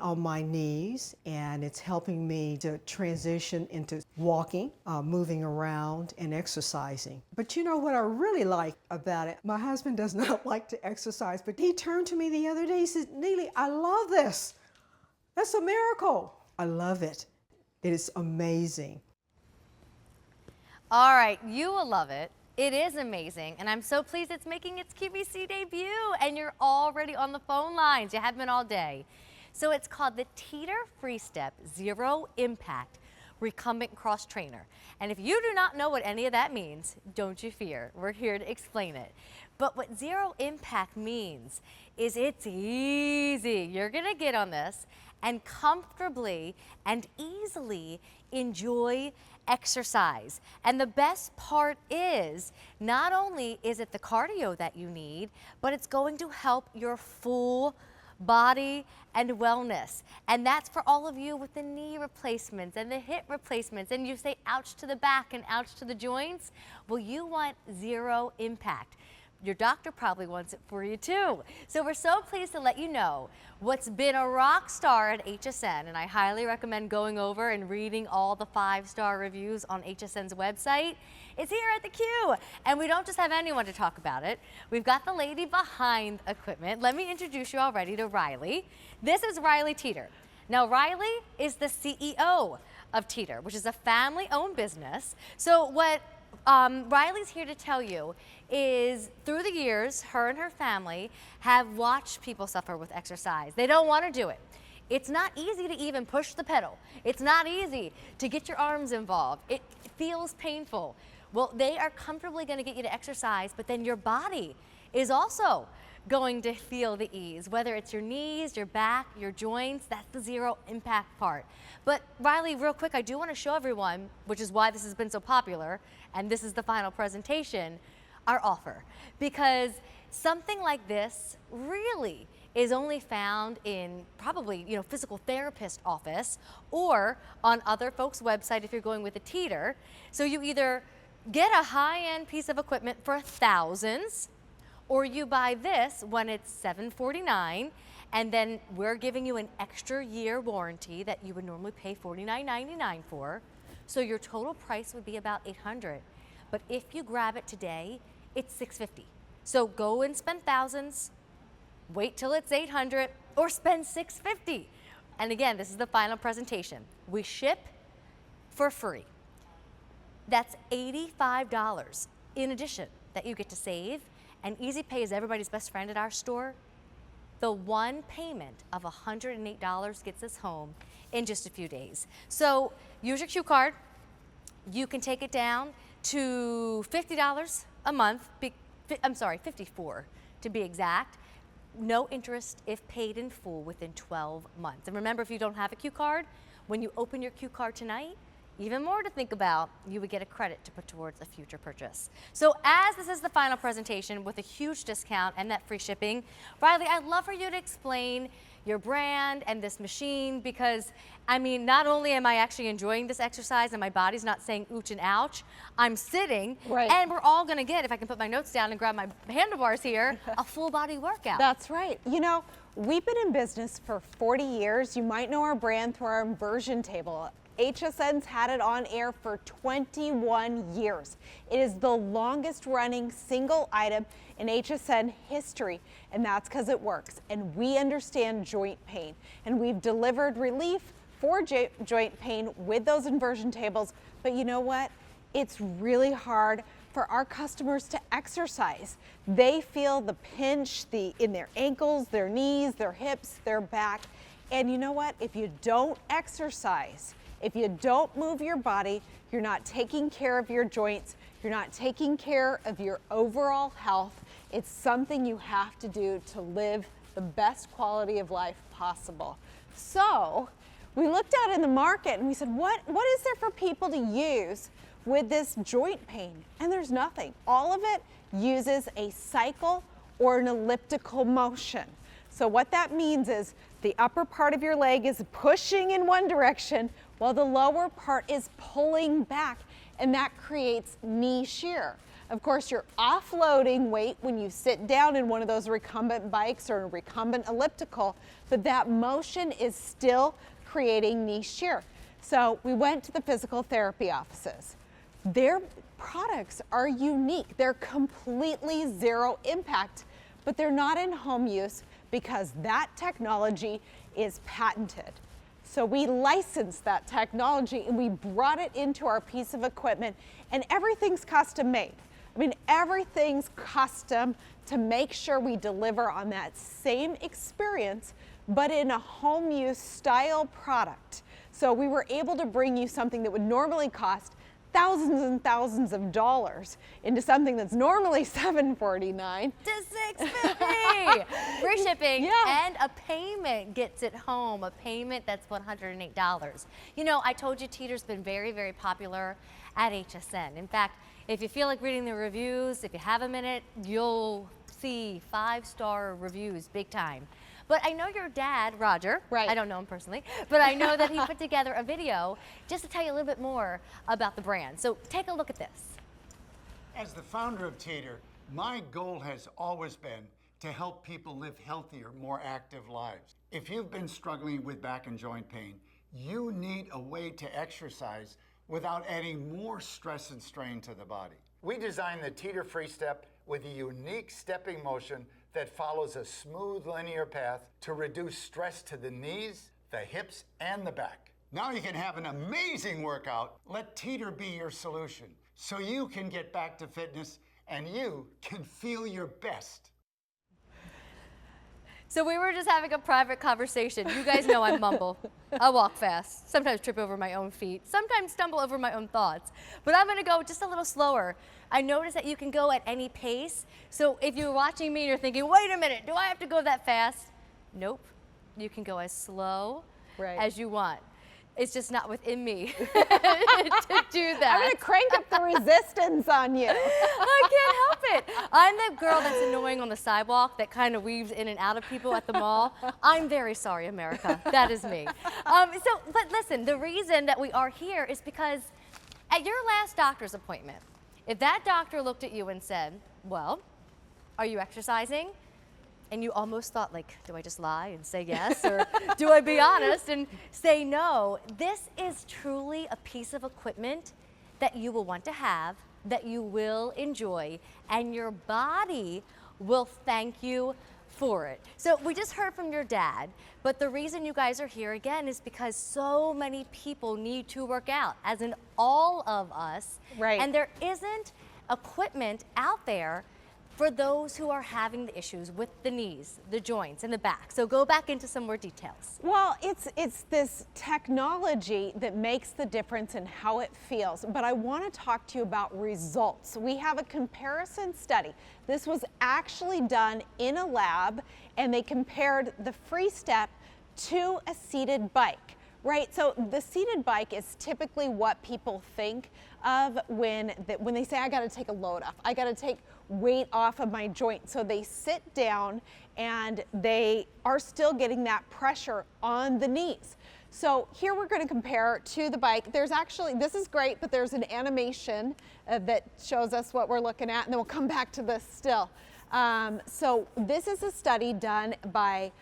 on my knees, and it's helping me to transition into walking, moving around, and exercising. But you know what I really like about it? My husband does not like to exercise, but he turned to me the other day, he said, "Neely, I love this. That's a miracle." I love it. It is amazing. All right, you will love it. It is amazing, and I'm so pleased it's making its QVC debut, and you're already on the phone lines. You have been all day. So it's called the Teeter FreeStep Zero Impact Recumbent Cross Trainer. And if you do not know what any of that means, don't you fear. We're here to explain it. But what zero impact means is it's easy. You're gonna get on this and comfortably and easily enjoy exercise. And the best part is, not only is it the cardio that you need, but it's going to help your full body and wellness. And that's for all of you with the knee replacements and the hip replacements, and you say ouch to the back and ouch to the joints. Well, you want zero impact. Your doctor probably wants it for you too. So we're so pleased to let you know what's been a rock star at HSN, and I highly recommend going over and reading all the 5-star reviews on HSN's website. It's here at the Q, and we don't just have anyone to talk about it. We've got the lady behind equipment. Let me introduce you already to Riley. This is Riley Teeter. Now, Riley is the CEO of Teeter, which is a family-owned business. So what Riley's here to tell you is, through the years, her and her family have watched people suffer with exercise. They don't want to do it. It's not easy to even push the pedal. It's not easy to get your arms involved. It feels painful. Well, they are comfortably going to get you to exercise, but then your body is also going to feel the ease, whether it's your knees, your back, your joints. That's the zero impact part. But Riley, real quick, I do want to show everyone, which is why this has been so popular, and this is the final presentation, our offer. Because something like this really is only found in probably, physical therapist office or on other folks' website if you're going with a Teeter. So you either get a high-end piece of equipment for thousands, or you buy this when it's $749, and then we're giving you an extra year warranty that you would normally pay $49.99 for. So your total price would be about $800. But if you grab it today, it's $650. So go and spend thousands, wait till it's $800, or spend $650. And again, this is the final presentation. We ship for free. That's $85 in addition that you get to save. And Easy Pay is everybody's best friend at our store. The one payment of $108 gets us home in just a few days. So use your Q card. You can take it down to $50 a month. I'm sorry, $54 to be exact. No interest if paid in full within 12 months. And remember, if you don't have a Q card, when you open your Q card tonight, even more to think about, you would get a credit to put towards a future purchase. So as this is the final presentation with a huge discount and that free shipping, Riley, I'd love for you to explain your brand and this machine, because not only am I actually enjoying this exercise and my body's not saying ooch and ouch, I'm sitting, right. And we're all gonna get, if I can put my notes down and grab my handlebars here, a full body workout. That's right. We've been in business for 40 years. You might know our brand through our inversion table. HSN's had it on air for 21 years. It is the longest running single item in HSN history, and that's because it works. And we understand joint pain, and we've delivered relief for joint pain with those inversion tables. But you know what? It's really hard for our customers to exercise. They feel the pinch in their ankles, their knees, their hips, their back. And you know what? If you don't exercise, if you don't move your body, you're not taking care of your joints, you're not taking care of your overall health. It's something you have to do to live the best quality of life possible. So we looked out in the market and we said, what is there for people to use with this joint pain? And there's nothing. All of it uses a cycle or an elliptical motion. So what that means is the upper part of your leg is pushing in one direction while the lower part is pulling back, and that creates knee shear. Of course, you're offloading weight when you sit down in one of those recumbent bikes or a recumbent elliptical, but that motion is still creating knee shear. So we went to the physical therapy offices. Their products are unique. They're completely zero impact, but they're not in home use because that technology is patented. So we licensed that technology and we brought it into our piece of equipment, and everything's custom made. I mean, everything's custom to make sure we deliver on that same experience, but in a home use style product. So we were able to bring you something that would normally cost thousands and thousands of dollars into something that's normally $749 to $650. Free shipping, Yeah. and a payment gets it home, a payment that's $108. You know, I told you Teeter's been very, very popular at HSN. In fact, if you feel like reading the reviews, if you have a minute, you'll see 5-star reviews big time. But I know your dad, Roger, Right. I don't know him personally, but I know that he put together a video just to tell you a little bit more about the brand. So take a look at this. As the founder of Teeter, my goal has always been to help people live healthier, more active lives. If you've been struggling with back and joint pain, you need a way to exercise without adding more stress and strain to the body. We designed the Teeter FreeStep with a unique stepping motion that follows a smooth linear path to reduce stress to the knees, the hips, and the back. Now you can have an amazing workout. Let Teeter be your solution so you can get back to fitness and you can feel your best. So we were just having a private conversation. You guys know I mumble. I walk fast, sometimes trip over my own feet, sometimes stumble over my own thoughts. But I'm gonna go just a little slower. I noticed that you can go at any pace. So if you're watching me and you're thinking, wait a minute, do I have to go that fast? Nope, you can go as slow as you want. It's just not within me to do that. I'm gonna crank up the resistance on you. I can't help it. I'm the girl that's annoying on the sidewalk that kind of weaves in and out of people at the mall. I'm very sorry, America. That is me. But listen, the reason that we are here is because at your last doctor's appointment, if that doctor looked at you and said, well, are you exercising? And you almost thought, like, do I just lie and say yes? Or do I be honest and say no? This is truly a piece of equipment that you will want to have, that you will enjoy, and your body will thank you for it. So we just heard from your dad, but the reason you guys are here again is because so many people need to work out, as in all of us. Right. And there isn't equipment out there for those who are having the issues with the knees, the joints, and the back. So go back into some more details. Well, it's this technology that makes the difference in how it feels. But I want to talk to you about results. We have a comparison study. This was actually done in a lab, and they compared the FreeStep to a seated bike. Right, so the seated bike is typically what people think of when they say, I got to take a load off, I got to take weight off of my joint. So they sit down and they are still getting that pressure on the knees. So here we're going to compare to the bike. There's actually, this is great, but there's an animation that shows us what we're looking at, and then we'll come back to this still. So this is a study done by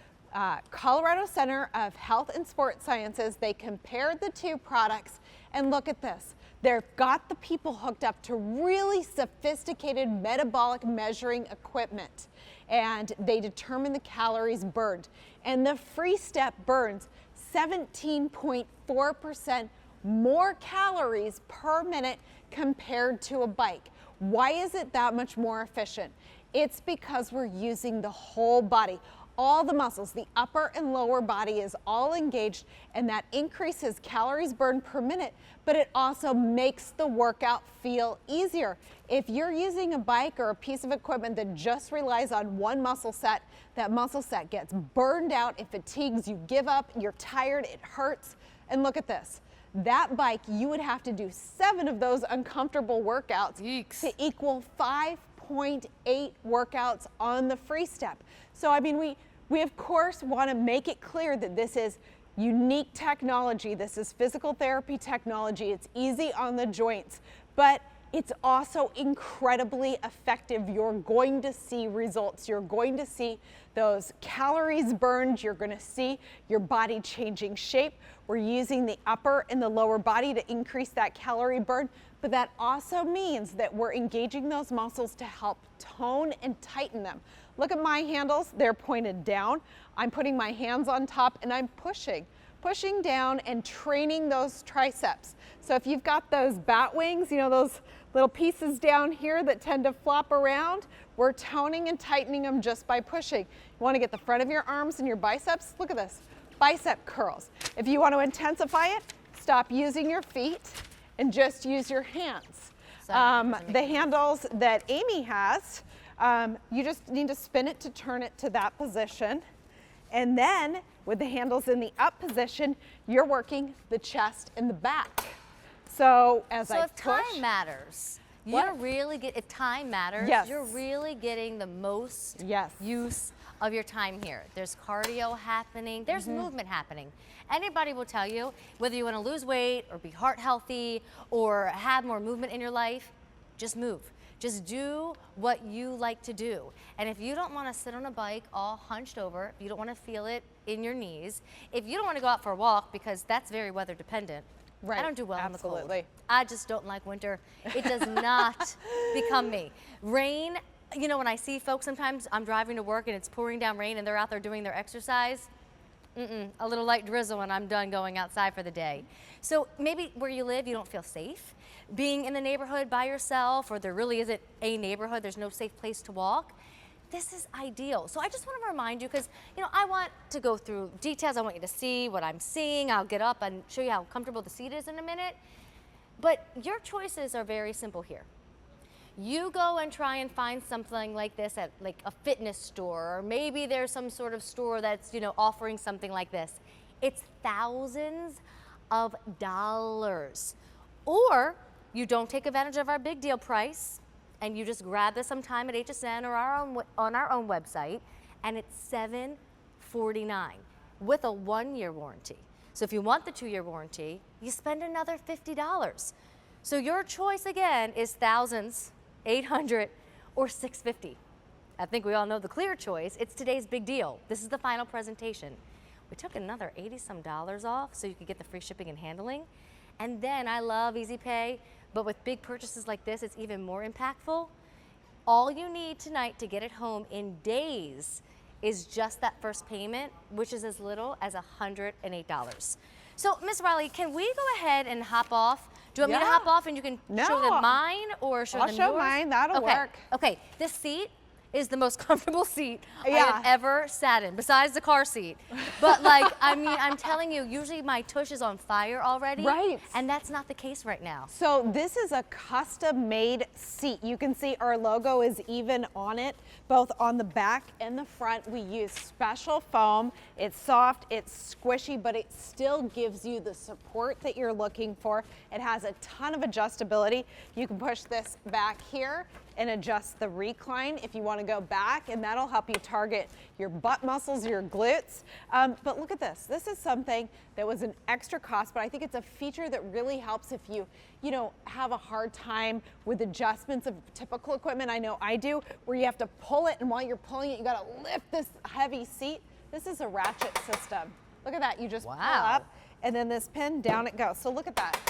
Colorado Center of Health and Sports Sciences. They compared the two products, and look at this. They've got the people hooked up to really sophisticated metabolic measuring equipment, and they determine the calories burned. And the FreeStep burns 17.4% more calories per minute compared to a bike. Why is it that much more efficient? It's because we're using the whole body. All the muscles, the upper and lower body is all engaged, and that increases calories burned per minute, but it also makes the workout feel easier. If you're using a bike or a piece of equipment that just relies on one muscle set, that muscle set gets burned out, it fatigues, you give up, you're tired, it hurts. And look at this. That bike, you would have to do 7 of those uncomfortable workouts to equal 5.8 workouts on the FreeStep. So I mean, we of course want to make it clear that this is unique technology. This is physical therapy technology. It's easy on the joints, but it's also incredibly effective. You're going to see results. You're going to see those calories burned. You're going to see your body changing shape. We're using the upper and the lower body to increase that calorie burn, but that also means that we're engaging those muscles to help tone and tighten them. Look at my handles, they're pointed down. I'm putting my hands on top and I'm pushing down and training those triceps. So if you've got those bat wings, you know, those little pieces down here that tend to flop around, we're toning and tightening them just by pushing. You want to get the front of your arms and your biceps. Look at this, bicep curls. If you want to intensify it, stop using your feet and just use your hands. The handles that Amy has, you just need to spin it to turn it to that position. And then with the handles in the up position, you're working the chest and the back. So as I if push, time matters, if time matters, Yes. you're really getting the most Yes. use of your time here. There's cardio happening, there's movement happening. Anybody will tell you, whether you want to lose weight or be heart healthy or have more movement in your life, just move. Just do what you like to do. And if you don't want to sit on a bike all hunched over, if you don't want to feel it in your knees, if you don't want to go out for a walk, because that's very weather dependent. Right, I don't do well in the absolutely. cold. I just don't like winter. It does not become me. Rain, you know, when I see folks sometimes, I'm driving to work and it's pouring down rain and they're out there doing their exercise, a little light drizzle and I'm done going outside for the day. So maybe where you live, you don't feel safe. Being in the neighborhood by yourself, or there really isn't a neighborhood, there's no safe place to walk, this is ideal. So I just want to remind you, because you know I want to go through details. I want you to see what I'm seeing. I'll get up and show you how comfortable the seat is in a minute. But your choices are very simple here. You go and try and find something like this at like a fitness store, or maybe there's some sort of store that's, you know, offering something like this. It's thousands of dollars. Or you don't take advantage of our big deal price and you just grab this sometime at HSN or on our own website, and it's $749 with a 1-year warranty. So if you want the 2-year warranty, you spend another $50. So your choice again is thousands, 800, or 650. I think we all know the clear choice. It's today's big deal. This is the final presentation. We took another $80-some off so you could get the free shipping and handling. And then I love Easy Pay, but with big purchases like this, it's even more impactful. All you need tonight to get it home in days is just that first payment, which is as little as $108. So, Ms. Riley, can we go ahead and hop off? Do you want me to hop off and you can show them mine or show them yours? I'll show mine, that'll work. Okay, this seat is the most comfortable seat I have ever sat in, besides the car seat. But like, I mean, I'm telling you, usually my tush is on fire already. Right. And that's not the case right now. So this is a custom-made seat. You can see our logo is even on it, both on the back and the front. We use special foam. It's soft, it's squishy, but it still gives you the support that you're looking for. It has a ton of adjustability. You can push this back here and adjust the recline if you want to go back, and that'll help you target your butt muscles, your glutes. But look at this. This is something that was an extra cost, but I think it's a feature that really helps if you have a hard time with adjustments of typical equipment. I know I do, where you have to pull it, and while you're pulling it, you got to lift this heavy seat. This is a ratchet system. Look at that. You just pull up, and then this pin, down it goes. So look at that.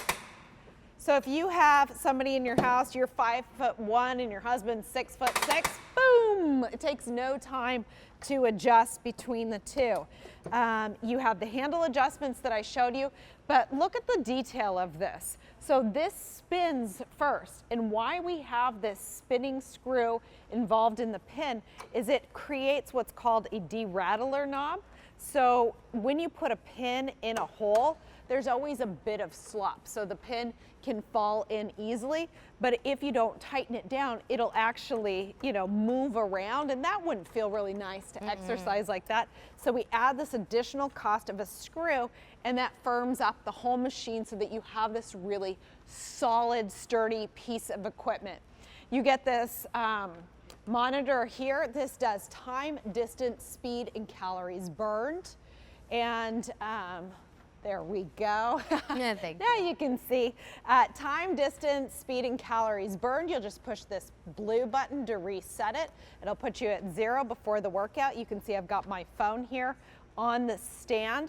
So if you have somebody in your house, you're 5'1" and your husband's 6'6", boom! It takes no time to adjust between the two. You have the handle adjustments that I showed you, but look at the detail of this. So this spins first, and why we have this spinning screw involved in the pin is it creates what's called a derattler knob. So when you put a pin in a hole, there's always a bit of slop, so the pin can fall in easily, but if you don't tighten it down, it'll actually, move around, and that wouldn't feel really nice to exercise like that. So we add this additional cost of a screw, and that firms up the whole machine so that you have this really solid, sturdy piece of equipment. You get this monitor here. This does time, distance, speed, and calories burned. And There we go. Yeah, thank Now you can see time, distance, speed, and calories burned. You'll just push this blue button to reset it. It'll put you at 0 before the workout. You can see I've got my phone here on the stand.